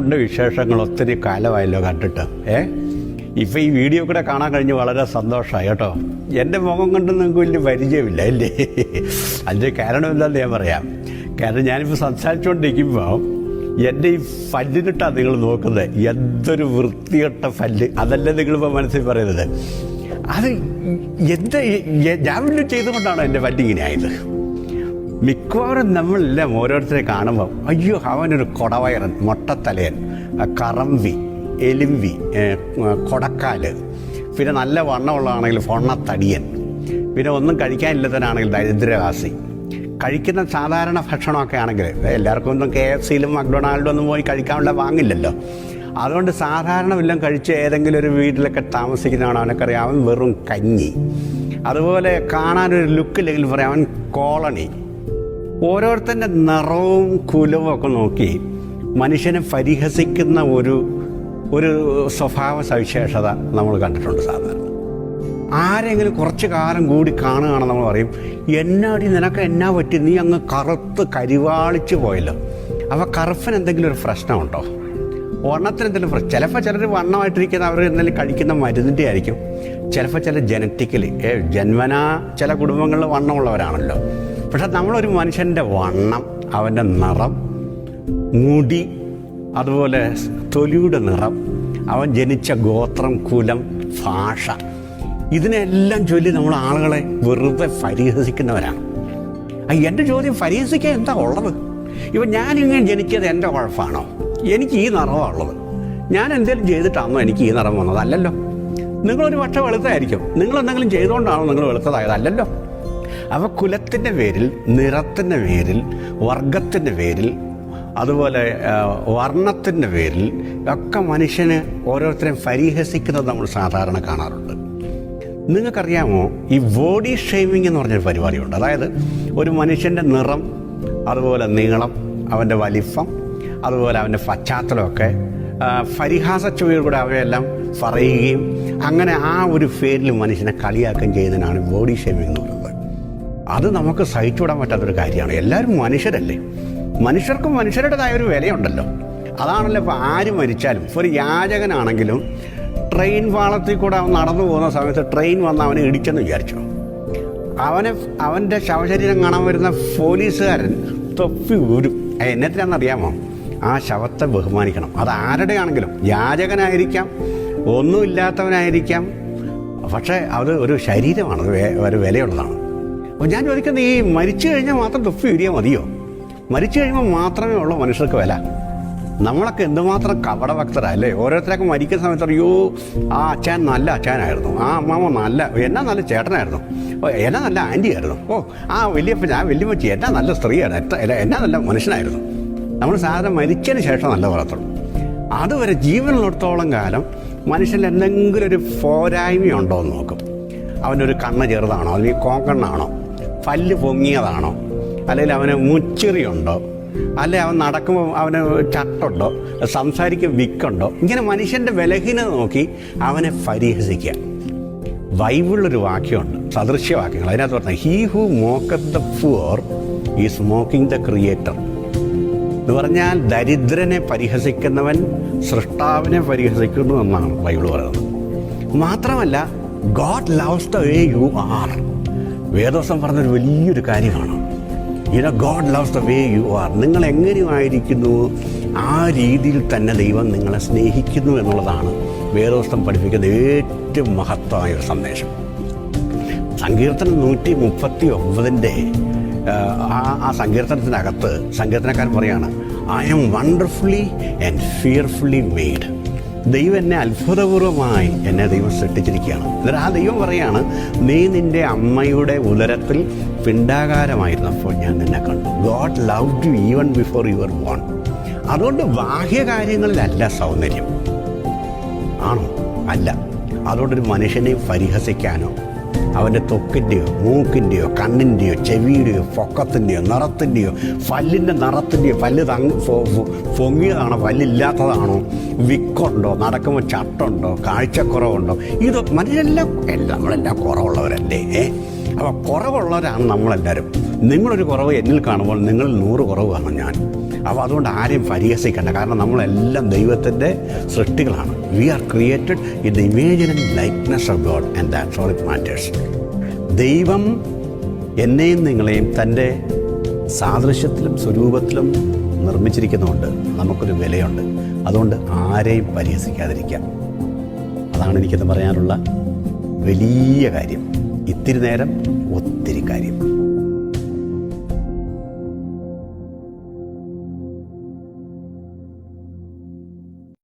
ഉണ്ട് വിശേഷങ്ങൾ ഒത്തിരി കാലമായല്ലോ കണ്ടിട്ട്. ഇപ്പം ഈ വീഡിയോ കൂടെ കാണാൻ കഴിഞ്ഞ് വളരെ സന്തോഷമായി കേട്ടോ. എൻ്റെ മുഖം കൊണ്ട് നിങ്ങൾക്ക് വലിയ പരിചയമില്ല അല്ലേ? അതിൻ്റെ കാരണം എന്താണെന്ന് ഞാൻ പറയാം. കാരണം ഞാനിപ്പോൾ സംസാരിച്ചുകൊണ്ടിരിക്കുമ്പോൾ എൻ്റെ ഈ പല്ലിനിട്ടാണ് നിങ്ങൾ നോക്കുന്നത്. എന്തൊരു വൃത്തികെട്ട പല്ല്, അതല്ലേ നിങ്ങളിപ്പോൾ മനസ്സിൽ പറയുന്നത്. അത് എന്താ ഞാൻ വല്ലതും ചെയ്തുകൊണ്ടാണോ എൻ്റെ പല്ലിങ്ങനെ ആയത്? മിക്കവാറും നമ്മളെല്ലാം ഓരോരുത്തരെ കാണുമ്പോൾ അയ്യോ അവനൊരു കൊടവയറൻ, മൊട്ടത്തലയൻ, കറമ്പി, എലുമ്പി, കൊടക്കാല്, പിന്നെ നല്ല വണ്ണമുള്ളതാണെങ്കിൽ പൊണ്ണത്തടിയൻ, പിന്നെ ഒന്നും കഴിക്കാനില്ലാത്തവനാണെങ്കിൽ ദരിദ്രവാസി. കഴിക്കുന്ന സാധാരണ ഭക്ഷണമൊക്കെ ആണെങ്കിൽ എല്ലാവർക്കും ഒന്നും KFCയിലും മക്ഡൊണാൾഡും ഒന്നും പോയി കഴിക്കാനുള്ള വാങ്ങില്ലല്ലോ. അതുകൊണ്ട് സാധാരണ വല്ലതും കഴിച്ച് ഏതെങ്കിലും ഒരു വീട്ടിലൊക്കെ താമസിക്കുന്നതാണ് അവനൊക്കറിയാം അവൻ വെറും കഞ്ഞി. അതുപോലെ കാണാനൊരു ലുക്കില്ലെങ്കിൽ പറയാം അവൻ കോളനി. ഓരോരുത്തരുടെ നിറവും കുലവും ഒക്കെ നോക്കി മനുഷ്യനെ പരിഹസിക്കുന്ന ഒരു സ്വഭാവ സവിശേഷത നമ്മൾ കണ്ടിട്ടുണ്ട്. സാധാരണ ആരെങ്കിലും കുറച്ച് കാലം കൂടി കാണുകയാണെന്ന് നമ്മൾ പറയും, എന്നാടി നിനക്ക് എന്നാ പറ്റി, നീ അങ്ങ് കറുത്ത് കരിവാളിച്ച് പോയല്ലോ. അപ്പോൾ കറുപ്പിന് എന്തെങ്കിലും ഒരു പ്രശ്നമുണ്ടോ? വണ്ണത്തിന് എന്തെങ്കിലും പ്രശ്നം? ചിലപ്പോൾ ചിലർ വണ്ണമായിട്ടിരിക്കുന്ന അവർ എന്തെങ്കിലും കഴിക്കുന്ന മരുന്നിൻ്റെ ആയിരിക്കും. ചിലപ്പോൾ ചില ജനറ്റിക്കലി ജന്മനാ ചില കുടുംബങ്ങളിൽ വണ്ണമുള്ളവരാണല്ലോ. പക്ഷെ നമ്മളൊരു മനുഷ്യൻ്റെ വണ്ണം, അവൻ്റെ നിറം, മുടി, അതുപോലെ തൊലിയുടെ നിറം, അവൻ ജനിച്ച ഗോത്രം, കുലം, ഭാഷ, ഇതിനെല്ലാം ചൊല്ലി നമ്മൾ ആളുകളെ വെറുതെ പരിഹസിക്കുന്നവരാണ്. എൻ്റെ ചോദ്യം, പരിഹസിക്കാൻ എന്താ ഉള്ളത്? ഇപ്പം ഞാനിങ്ങനെ ജനിച്ചത് എൻ്റെ കുഴപ്പമാണോ? എനിക്ക് ഈ നിറമാണ് ഉള്ളത്, ഞാൻ എന്തെങ്കിലും ചെയ്തിട്ടാണോ എനിക്ക് ഈ നിറം വന്നത്? അല്ലല്ലോ. നിങ്ങളൊരു പക്ഷേ വെളുത്തായിരിക്കും, നിങ്ങളെന്തെങ്കിലും ചെയ്തുകൊണ്ടാണോ നിങ്ങൾ വെളുത്തതായത്? അല്ലല്ലോ. അപ്പോൾ കുലത്തിൻ്റെ പേരിൽ, നിറത്തിൻ്റെ പേരിൽ, വർഗത്തിൻ്റെ പേരിൽ, അതുപോലെ വർണ്ണത്തിൻ്റെ പേരിൽ ഒക്കെ മനുഷ്യന് ഓരോരുത്തരെയും പരിഹസിക്കുന്നത് നമ്മൾ സാധാരണ കാണാറുണ്ട്. നിങ്ങൾക്കറിയാമോ, ഈ ബോഡി ഷേമിങ് എന്ന് പറഞ്ഞൊരു പരിപാടിയുണ്ട്. അതായത് ഒരു മനുഷ്യൻ്റെ നിറം, അതുപോലെ നീളം, അവൻ്റെ വലിപ്പം, അതുപോലെ അവൻ്റെ പശ്ചാത്തലമൊക്കെ പരിഹാസച്ചുവയിൽ കൂടെ അവയെല്ലാം പറയുകയും അങ്ങനെ ആ ഒരു പേരിൽ മനുഷ്യനെ കളിയാക്കുകയും ചെയ്യുന്നതിനാണ് ബോഡി ഷേമിങ് എന്ന് പറയുന്നത്. അത് നമുക്ക് സഹിച്ചുവിടാൻ പറ്റാത്തൊരു കാര്യമാണ്. എല്ലാവരും മനുഷ്യരല്ലേ, മനുഷ്യർക്കും മനുഷ്യരുടേതായ ഒരു വിലയുണ്ടല്ലോ. അതാണല്ലോ ഇപ്പോൾ ആര് മരിച്ചാലും, ഒരു യാചകനാണെങ്കിലും ട്രെയിൻ പാളത്തിൽ കൂടെ അവൻ നടന്നു പോകുന്ന സമയത്ത് ട്രെയിൻ വന്ന് അവനെ ഇടിച്ചെന്ന് വിചാരിച്ചു, അവൻ്റെ ശവശരീരം കാണാൻ വരുന്ന പോലീസുകാരൻ തൊപ്പി ഊരും. എന്നത്തിനാണെന്നറിയാമോ? ആ ശവത്തെ ബഹുമാനിക്കണം. അത് ആരുടെയാണെങ്കിലും, യാചകനായിരിക്കാം, ഒന്നുമില്ലാത്തവനായിരിക്കാം, പക്ഷേ അത് ഒരു ശരീരമാണ്, ഒരു വിലയുള്ളതാണ്. അപ്പോൾ ഞാൻ ചോദിക്കുന്നത്, ഈ മരിച്ചു കഴിഞ്ഞാൽ മാത്രം തൊപ്പി ഊരിയാൽ മതിയോ? മരിച്ചു കഴിയുമ്പോൾ മാത്രമേ ഉള്ളൂ മനുഷ്യർക്ക് വില. നമ്മളൊക്കെ എന്തുമാത്രം കപടഭക്തരല്ലേ? ഓരോരുത്തരൊക്കെ മരിക്കുന്ന സമയത്ത് അയ്യോ ആ അച്ഛൻ നല്ല അച്ഛനായിരുന്നു, ആ അമ്മാമ്മ എന്നാ നല്ല ചേട്ടനായിരുന്നു, എന്നാ നല്ല ആൻറ്റി ആയിരുന്നു, ആ വല്യമ്മച്ചി എന്നാ നല്ല സ്ത്രീയാണ്, എന്നാ നല്ല മനുഷ്യനായിരുന്നു. നമ്മൾ സാധാരണ മരിച്ചതിന് ശേഷം നല്ല വളർത്തുള്ളൂ. അതുവരെ ജീവനുള്ളിടത്തോളം കാലം മനുഷ്യൻ്റെ എന്തെങ്കിലും ഒരു പോരായ്മയുണ്ടോ എന്ന് നോക്കും. അവനൊരു കണ്ണ് ചെറുതാണോ, അല്ലെങ്കിൽ കോങ്കണ്ണാണോ, പല്ല് പൊങ്ങിയതാണോ, അല്ലെങ്കിൽ അവന് മുച്ചിറിയുണ്ടോ, അല്ലെ അവൻ നടക്കുമ്പോൾ അവന് ചട്ടുണ്ടോ, സംസാരിക്കും വിക്കുണ്ടോ, ഇങ്ങനെ മനുഷ്യൻ്റെ ബലഹീനത നോക്കി അവനെ പരിഹസിക്കുക. ബൈബിളിലൊരു വാക്യമുണ്ട്, സദൃശ്യവാക്യങ്ങൾ. അതിനകത്ത് പറഞ്ഞാൽ he who mocketh the poor is mocking the creator എന്ന് പറഞ്ഞാൽ ദരിദ്രനെ പരിഹസിക്കുന്നവൻ സൃഷ്ടാവിനെ പരിഹസിക്കുന്നു എന്നാണ് ബൈബിൾ പറയുന്നത്. മാത്രമല്ല God loves the way you are. വേദോസം പറഞ്ഞൊരു വലിയൊരു കാര്യമാണ്. God loves the way you are. നിങ്ങൾ എങ്ങനെയായിരിക്കുന്നു ആ രീതിയിൽ തന്നെ ദൈവം നിങ്ങളെ സ്നേഹിക്കുന്നു എന്നുള്ളതാണ് വേദോസ്തം പഠിപ്പിക്കുന്ന ഏറ്റവും മഹത്വമായ ഒരു സന്ദേശം. സങ്കീർത്തനം 139 ആ സങ്കീർത്തനത്തിനകത്ത് സങ്കീർത്തനക്കാരൻ പറയാണ്, I am wonderfully and fearfully made. ദൈവം എന്നെ അത്ഭുതപൂർവമായി ദൈവം സൃഷ്ടിച്ചിരിക്കുകയാണ്. എന്നിട്ട് ആ ദൈവം പറയാണ്, നീ നിൻ്റെ അമ്മയുടെ ഉദരത്തിൽ പിണ്ടാകാരമായിരുന്നപ്പോൾ ഞാൻ നിന്നെ കണ്ടു. God loved you even before you were born. അതുകൊണ്ട് ബാഹ്യകാര്യങ്ങളിലല്ല സൗന്ദര്യം, ആണോ? അല്ല. അതുകൊണ്ടൊരു മനുഷ്യനെ പരിഹസിക്കാനോ, അവൻ്റെ ത്വക്കിൻ്റെയോ മൂക്കിൻ്റെയോ കണ്ണിൻ്റെയോ ചെവിയുടെയോ പൊക്കത്തിൻ്റെയോ നിറത്തിൻ്റെയോ പല്ലിൻ്റെ നിറത്തിൻ്റെയോ, പല്ല് പൊങ്ങിയതാണോ പല്ലില്ലാത്തതാണോ, വിക്കുണ്ടോ, നടക്കുമ്പോൾ ചട്ടുണ്ടോ, കാഴ്ചക്കുറവുണ്ടോ, ഇത് മനുഷ്യരെല്ലാം നമ്മളെല്ലാം കുറവുള്ളവരല്ലേ? അപ്പോൾ കുറവുള്ളവരാണ് നമ്മളെല്ലാവരും. നിങ്ങളൊരു കുറവ് എന്നിൽ കാണുമ്പോൾ നിങ്ങൾ 100 കുറവ് കാണും ഞാൻ. അപ്പോൾ അതുകൊണ്ട് ആരെയും പരിഹസിക്കണ്ട. കാരണം നമ്മളെല്ലാം ദൈവത്തിൻ്റെ സൃഷ്ടികളാണ്. We are created in the image and likeness of God and that's all it matters. ദൈവം എന്നെയും നിങ്ങളെയും തൻ്റെ സാദൃശ്യത്തിലും സ്വരൂപത്തിലും നിർമ്മിച്ചിരിക്കുന്നതുകൊണ്ട് നമുക്കൊരു വിലയുണ്ട്. അതുകൊണ്ട് ആരെയും പരിഹസിക്കാതിരിക്കാം. അതാണ് എനിക്കിന്ന് പറയാനുള്ള വലിയ കാര്യം. ഇത്തിരി നേരം ഒത്തിരി കാര്യം.